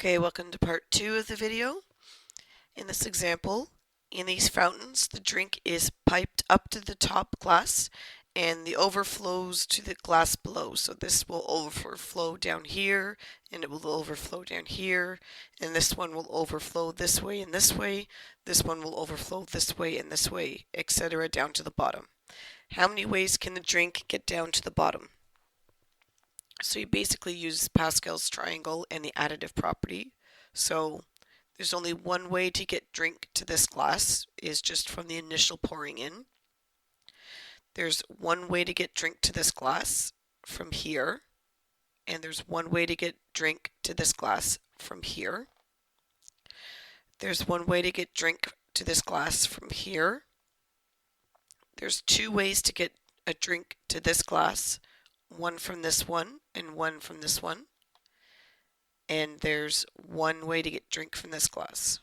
Okay, welcome to part 2 of the video. In this example, in these fountains, the drink is piped up to the top glass and the overflows to the glass below. So this will overflow down here, and it will overflow down here, and this one will overflow this way and this way, this one will overflow this way and this way, etc. down to the bottom. How many ways can the drink get down to the bottom? So you basically use Pascal's triangle and the additive property. So there's only one way to get drink to this glass, is just from the initial pouring in. There's one way to get drink to this glass from here, and there's one way to get drink to this glass from here. There's one way to get drink to this glass from here. There's two ways to get a drink to this glass, one from this one and one from this one. And there's one way to get drink from this glass.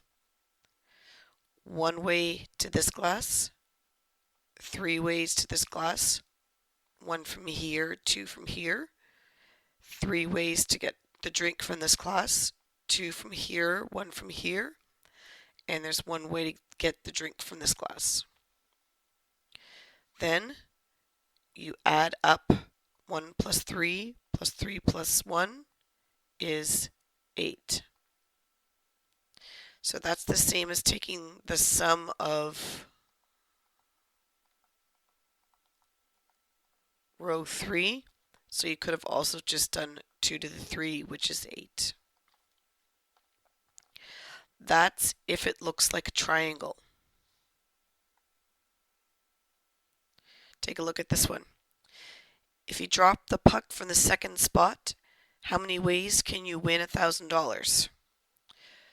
One way to this glass, three ways to this glass, one from here, two from here, three ways to get the drink from this glass, two from here, one from here, and there's one way to get the drink from this glass. Then you add up 1 plus 3 plus 3 plus 1 is 8. So that's the same as taking the sum of row 3. So you could have also just done 2 to the 3, which is 8. That's if it looks like a triangle. Take a look at this one. If you drop the puck from the second spot, how many ways can you win $1,000?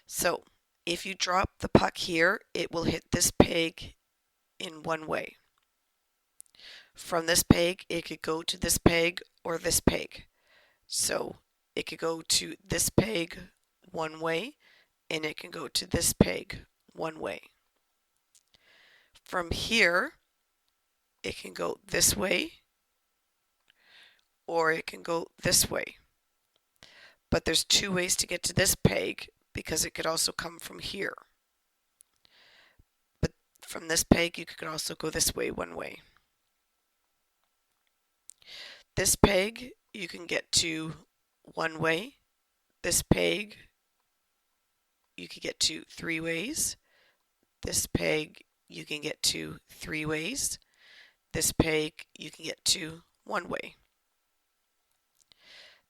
So if you drop the puck here, it will hit this peg in one way. From this peg, it could go to this peg or this peg. So it could go to this peg one way, and it can go to this peg one way. From here, it can go this way, or it can go this way. But there's two ways to get to this peg, because it could also come from here. But from this peg, you could also go this way one way. This peg, you can get to one way. This peg, you can get to three ways. This peg, you can get to three ways. This peg, you can get to one way.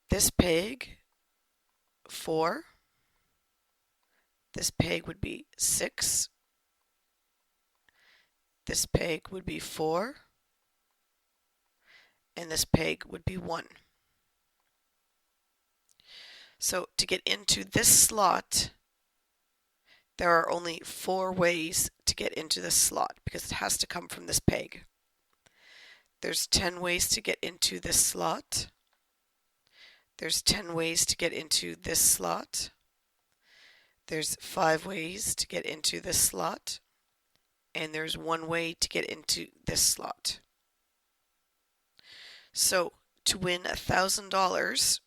This peg, 4. This peg would be 6. This peg would be 4. And this peg would be 1. So to get into this slot, there are only 4 ways to get into this slot, because it has to come from this peg. There's 10 ways to get into this slot. There's 10 ways to get into this slot. There's 5 ways to get into this slot. And there's 1 way to get into this slot. So to win $1,000,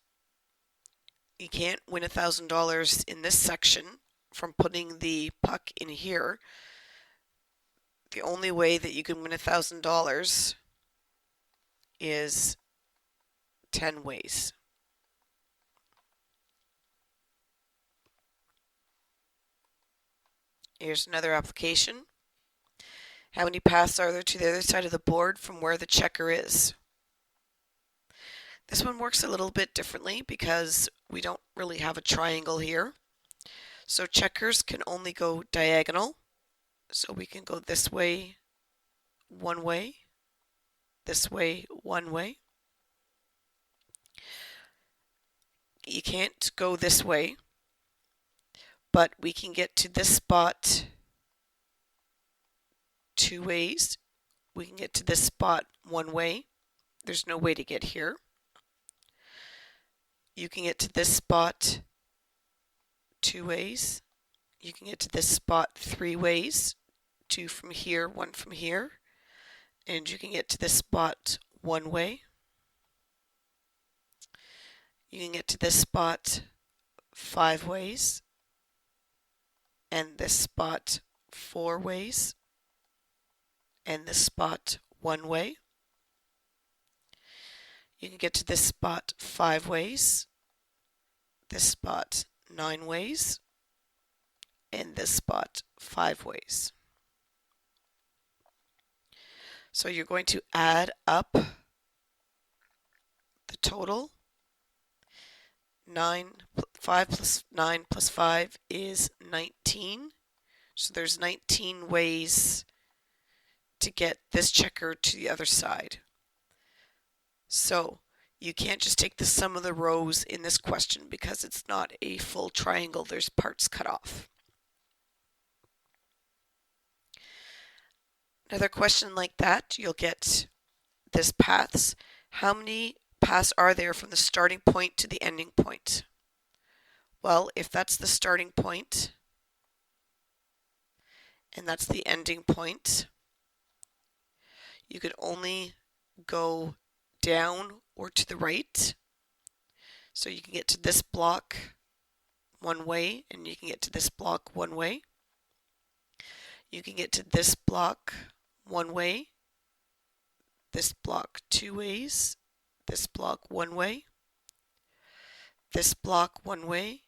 you can't win $1,000 in this section from putting the puck in here. The only way that you can win $1,000 is 10 ways. Here's another application. How many paths are there to the other side of the board from where the checker is? This one works a little bit differently because we don't really have a triangle here. So checkers can only go diagonal. So we can go this way, one way, this way, one way. You can't go this way, but we can get to this spot 2 ways. We can get to this spot one way. There's no way to get here. You can get to this spot 2 ways. You can get to this spot 3 ways. 2 from here, 1 from here. And you can get to this spot one way. You can get to this spot 5 ways, and this spot 4 ways, and this spot 1 way. You can get to this spot 5 ways, this spot 9 ways, and this spot 5 ways. So you're going to add up the total. 5 plus 9 plus 5 is 19. So there's 19 ways to get this checker to the other side. So you can't just take the sum of the rows in this question because it's not a full triangle. There's parts cut off. Another question like that, you'll get this paths. How many paths are there from the starting point to the ending point? Well, if that's the starting point and that's the ending point, you could only go down or to the right. So you can get to this block 1 way, and you can get to this block 1 way. You can get to this block 1 way, this block 2 ways, this block 1 way, this block 1 way,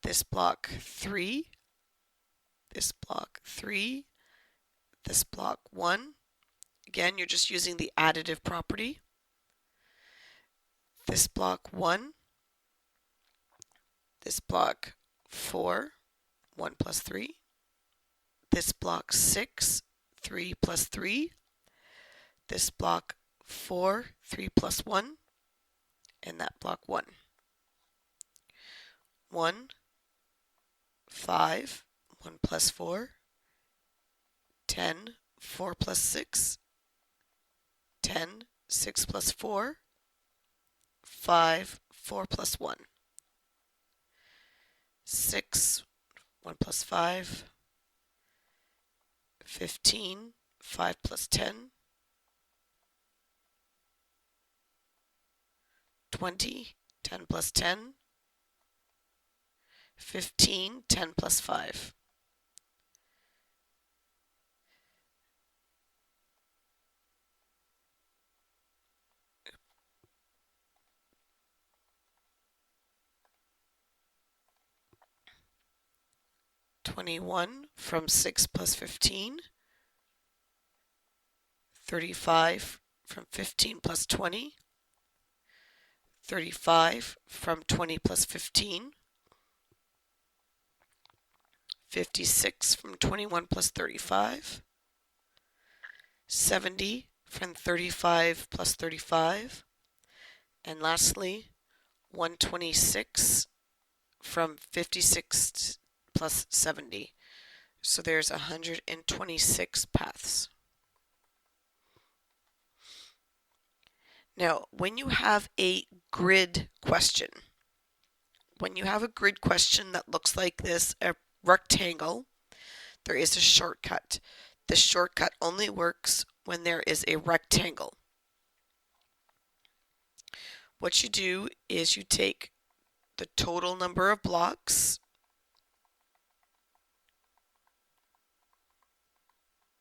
this block 3, this block 3, this block 1. Again, you're just using the additive property. This block 1, this block 4, 1 plus 3, this block 6, 3 plus 3, this block 4, 3 plus 1, and that block 1. 1, 5, 1 plus 4, 10, 4 plus 6, 10, 6 plus 4, 5, 4 plus 1, 6, 1 plus 5, 15, 5 plus 10, 20, 10 plus 10, 15, 10 plus 5. From 6 plus 15, 35 from 15 plus 20, 35 from 20 plus 15, 56 from 21 plus 35, 70 from 35 plus 35, and lastly 126 from 56 plus 70. So there's 126 paths. Now, when you have a grid question, that looks like this, a rectangle, there is a shortcut. The shortcut only works when there is a rectangle. What you do is you take the total number of blocks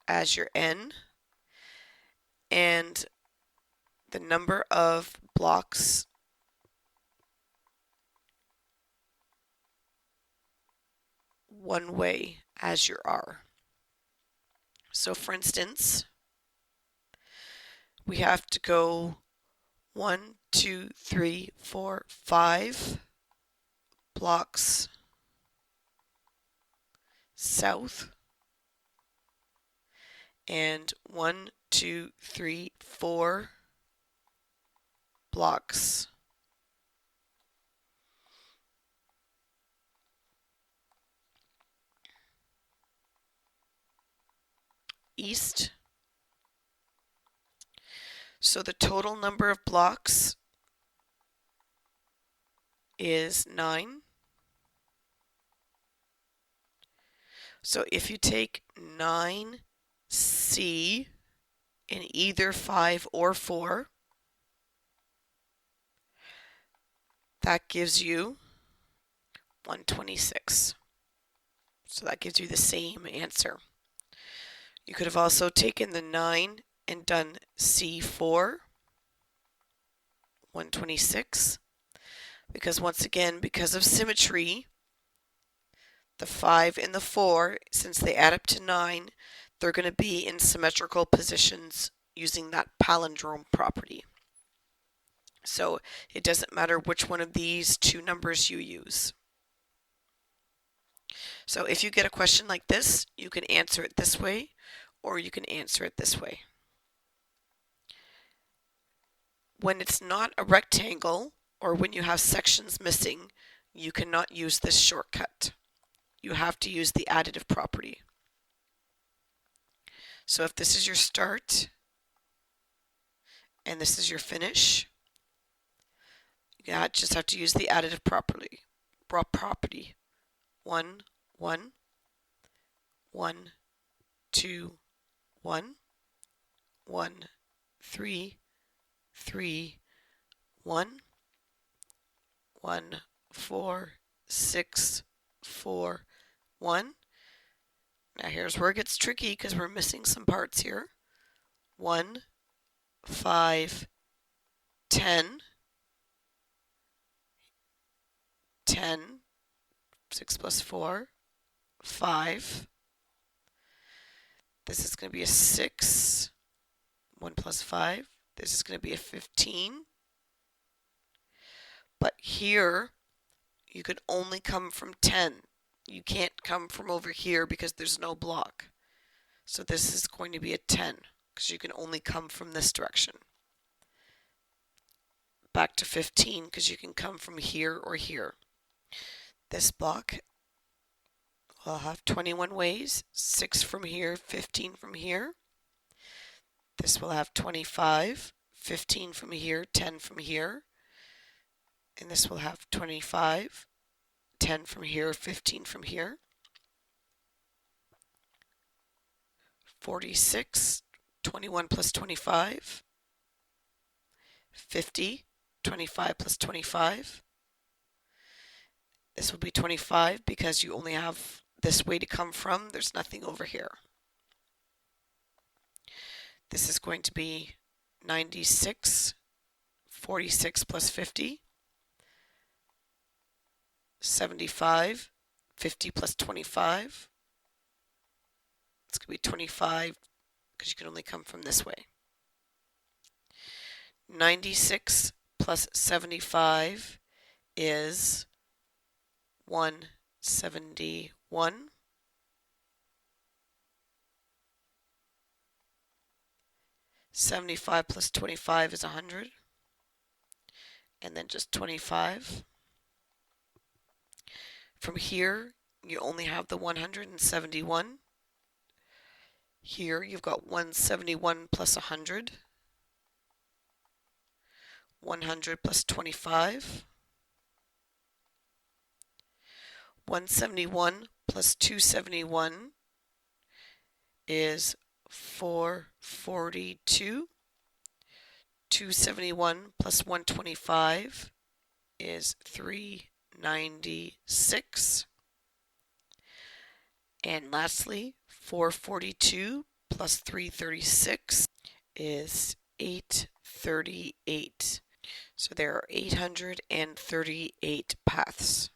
as your n, and the number of blocks one way as your r. So for instance, we have to go 1, 2, 3, 4, 5 blocks south, and 1, 2, 3, 4 blocks east. So the total number of blocks is 9. So if you take 9C in either 5 or 4, that gives you 126. So that gives you the same answer. You could have also taken the 9 and done C4, 126, because once again, because of symmetry, the 5 and the 4, since they add up to 9, they're going to be in symmetrical positions using that palindrome property. So it doesn't matter which one of these two numbers you use. So if you get a question like this, you can answer it this way, or you can answer it this way. When it's not a rectangle, or when you have sections missing, you cannot use this shortcut. You have to use the additive property. So if this is your start, and this is your finish, you just have to use the additive property. 1, 1, 1, 2, 1, 1, 3, 3, 1, 1, 4, 6, 4, 1. Now here's where it gets tricky because we're missing some parts here. 1, 5, 10, 10, 6 plus 4, 5. This is going to be a 6, 1 plus 5. This is going to be a 15. But here, you could only come from 10. You can't come from over here because there's no block. So this is going to be a 10 because you can only come from this direction. Back to 15 because you can come from here or here. This block will have 21 ways, 6 from here, 15 from here. This will have 25, 15 from here, 10 from here. And this will have 25, 10 from here, 15 from here. 46, 21 plus 25. 50, 25 plus 25. This will be 25 because you only have this way to come from. There's nothing over here. This is going to be 96, 46 plus 50. 75, 50 plus 25. It's going to be 25 because you can only come from this way. 96 plus 75 is 171. 75 plus 25 is 100. And then just 25. From here, you only have the 171. Here, you've got 171 plus 100. 100 plus 25. 171 plus 271 is 442. 271 plus 125 is 396. And lastly, 442 plus 336 is 838. So there are 838 paths.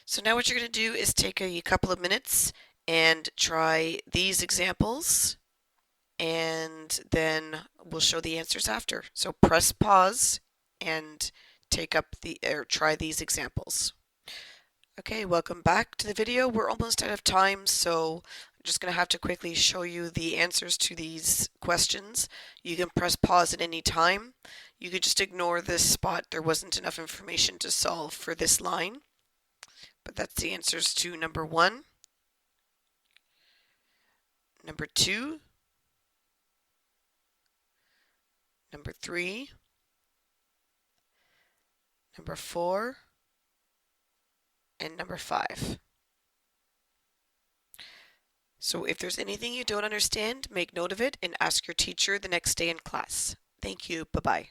So now what you're going to do is take a couple of minutes and try these examples, and then we'll show the answers after. So press pause and try these examples. Okay, welcome back to the video. We're almost out of time, so I'm just going to have to quickly show you the answers to these questions. You can press pause at any time. You could just ignore this spot. There wasn't enough information to solve for this line. But that's the answers to number 1, number 2, number 3, number 4, and number 5. So if there's anything you don't understand, make note of it and ask your teacher the next day in class. Thank you. Bye-bye.